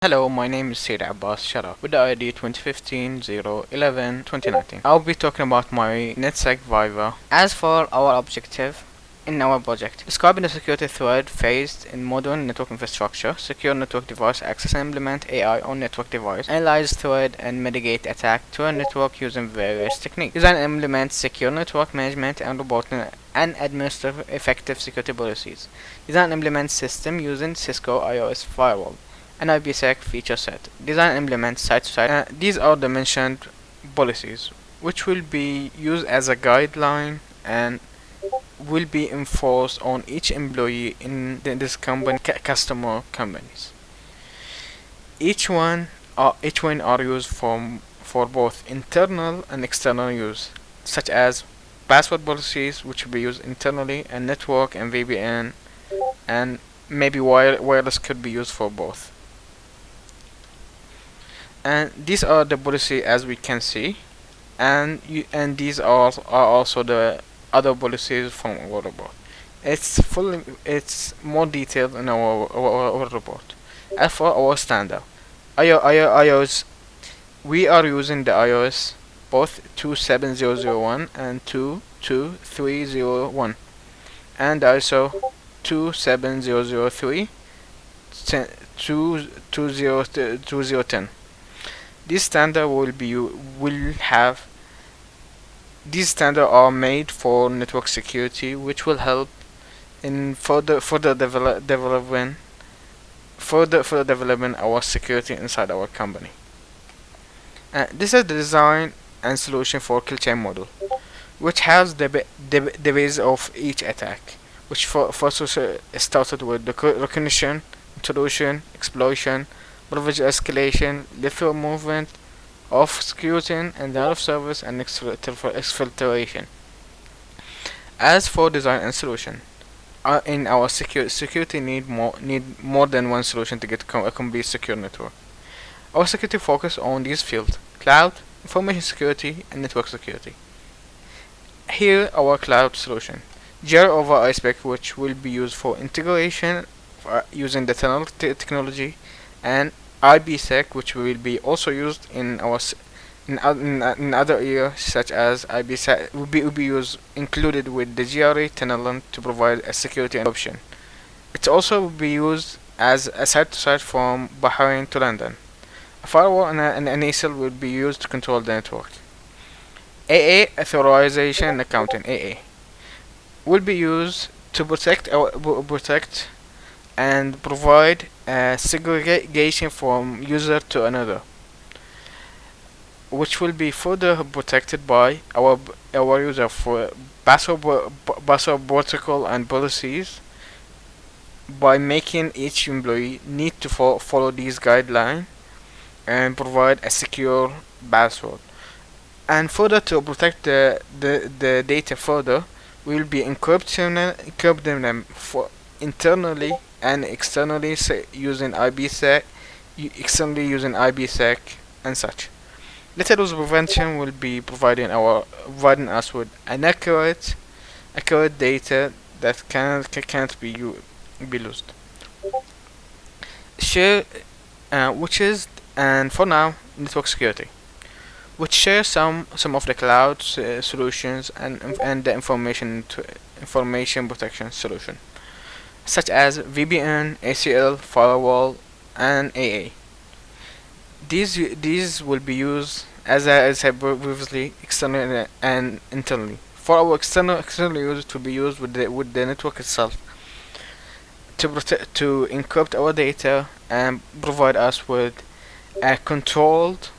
Hello, my name is Said Abbas Sharaf with the ID 2015-011-2019. I'll be talking about my netsec viva. As for our objective in our project, describing the security threat faced in modern network infrastructure, secure network device access and implement AI on network device, analyze threat and mitigate attack to a network using various techniques, design and implement secure network management and reporting and administer effective security policies, design and implement system using Cisco IOS firewall and IPsec feature set. Design and implement site-to-site. These are the mentioned policies, which will be used as a guideline and will be enforced on each employee in this company, customer companies. Each one are used for both internal and external use, such as password policies, which will be used internally, and network and VPN, and maybe wireless could be used for both. And these are the policy as we can see, and these are also the other policies from our report. It's more detailed in our report. As for our standard, iOS, we are using the iOS both 27001 and 22301, and also 27003 2010. This standard will have these standards are made for network security, which will help in further development our security inside our company. This is the design and solution for kill chain model, which has the base of each attack, which first started with the recognition, intrusion, exploitation, privilege escalation, lethal movement, off executing, and out of service and exfiltration. As for design and solution, in our security need more than one solution to get a complete secure network. Our security focus on these fields: cloud, information security, and network security. Here our cloud solution, GR over iSpec, which will be used for integration using the tunnel technology, and IPsec, which will be also used in our in other areas, such as IPsec will be used included with the GRE tunnel to provide a security option. It also will be used as a site-to-site from Bahrain to London. A firewall and an ASIL will be used to control the network. AA, authorization and accounting, AA, will be used to protect and provide segregation from user to another, which will be further protected by our user for password protocol and policies, by making each employee need to follow these guidelines and provide a secure password. And further to protect the data further, we will be encrypting them for internally and externally, using IPsec, and such. Lateral loss prevention will be providing us with an accurate data that can't be lost. Share, which is, and for now, network security, which shares some of the cloud solutions and the information protection solution, such as VPN, ACL, firewall, and AA. These will be used, as I said previously, externally and internally. For our external use, to be used with the network itself to encrypt our data and provide us with a controlled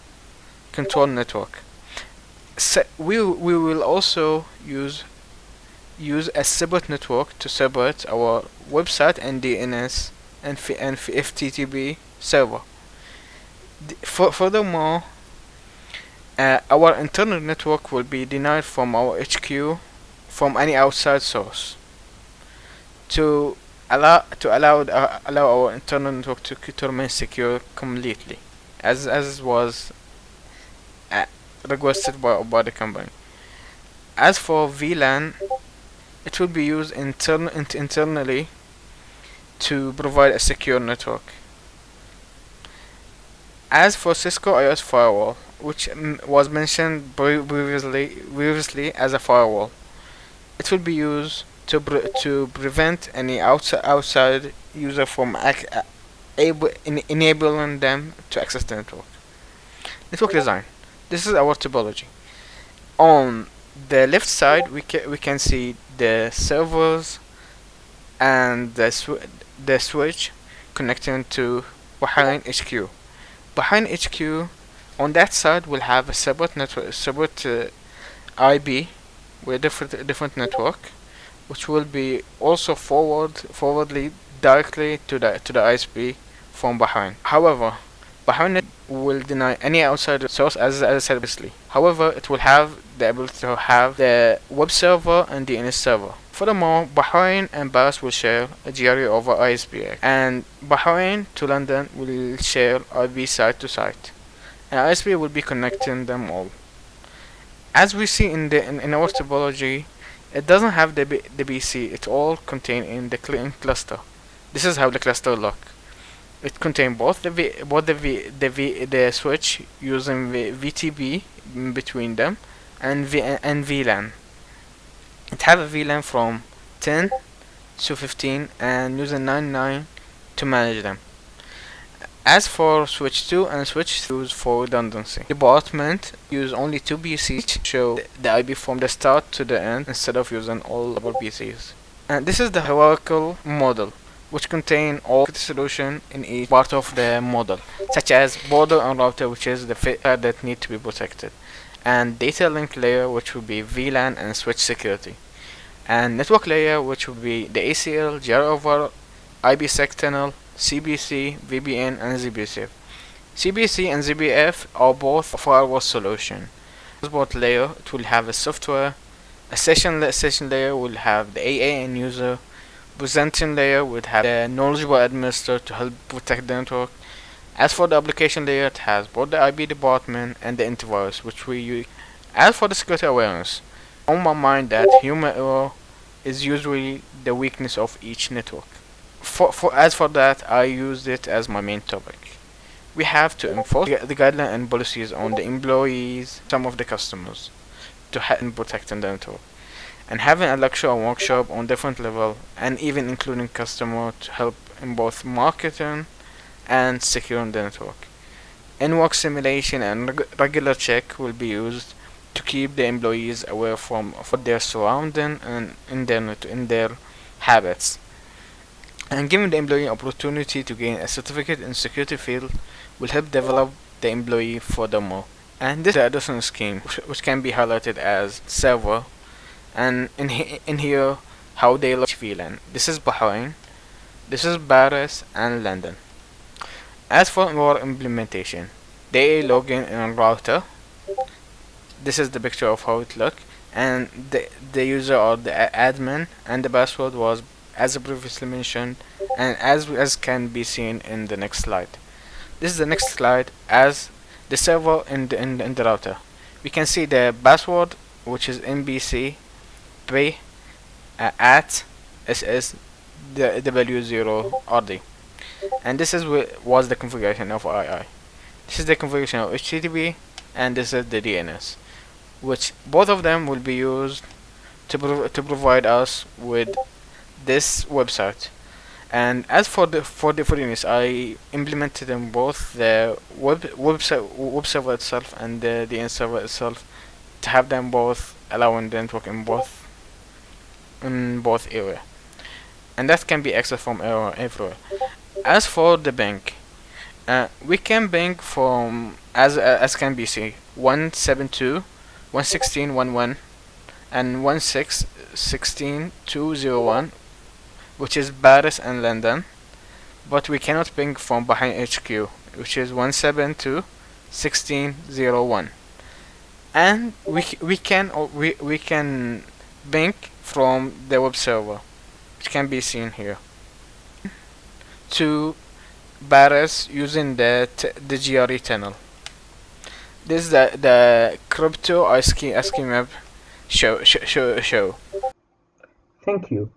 network. So we will also use a separate network to separate our website and DNS and FTP server. Furthermore, our internal network will be denied from our HQ from any outside source to allow our internal network to remain secure completely, as was requested by the company. As for VLAN, it will be used internally to provide a secure network. As for Cisco IOS firewall, which was mentioned previously as a firewall, it will be used to prevent any outside user from enabling them to access the network. Network design. This is our topology. On the left side, we can see the servers and the switch connecting to behind HQ. Behind HQ, on that side, we'll have a separate network, separate IB with different network, which will be also forwardly directly to the ISP from behind. However, behind it will deny any outside source, as I said previously. However, it will have the ability to have the web server and DNS server. Furthermore, Bahrain and Paris will share a GRE over ISP, and Bahrain to London will share IB site to site, and ISP will be connecting them all. As we see in our topology, it doesn't have the BC. It all contained in the cluster. This is how the cluster look. It contains both the switch using VTB in between them, and VLAN. It have a VLAN from 10 to 15 and using 99 to manage them. As for switch 2 and switch 3 for redundancy, department use only 2 PCs to show the IB from the start to the end instead of using all double PCs. And this is the hierarchical model, which contain all the solution in each part of the model, such as border and router, which is the filter that need to be protected, and data link layer, which will be VLAN and switch security, and network layer, which will be the ACL, GR over IPsec tunnel, CBC, VPN, and ZBCF. CBC and ZBF are both firewall solution. Transport layer, it will have a software. A session layer will have the AA and user. Presenting layer would have the knowledgeable administrator to help protect the network. As for the application layer, it has both the IB department and the antivirus, which we use. As for the security awareness, on my mind that human error is usually the weakness of each network. As for that, I used it as my main topic. We have to enforce the guidelines and policies on the employees, some of the customers, to protect the network, and having a lecture or workshop on different level, and even including customer to help in both marketing and securing the network. In-work simulation and regular check will be used to keep the employees aware from what their surrounding and in their habits, and giving the employee opportunity to gain a certificate in security field will help develop the employee furthermore. And this is the additional scheme, which can be highlighted as server, and in here how they look VLAN. This is Bahrain, this is Paris and London. As for our implementation, they login in router. This is the picture of how it look, and the user or the admin, and the password was as previously mentioned, and as can be seen in the next slide. This is the next slide as the server in the router. We can see the password, which is MBC p at ss w0rd, and this is was the configuration of II. This is the configuration of HTTP, and this is the DNS, which both of them will be used to provide us with this website. And as for the DNS, I implemented in both the web server itself and the DNS server itself to have them both allowing the network in both area, and that can be accessed from everywhere. As for the bank, we can bank from as can be seen 172.116.1.1 and 1.6.16.2.0.1, which is Paris and London, but we cannot bank from behind HQ, which is 172.16.0.1, and we can bank from the web server, which can be seen here, to Paris using the GRE tunnel. This is the crypto ASCII map show. Thank you.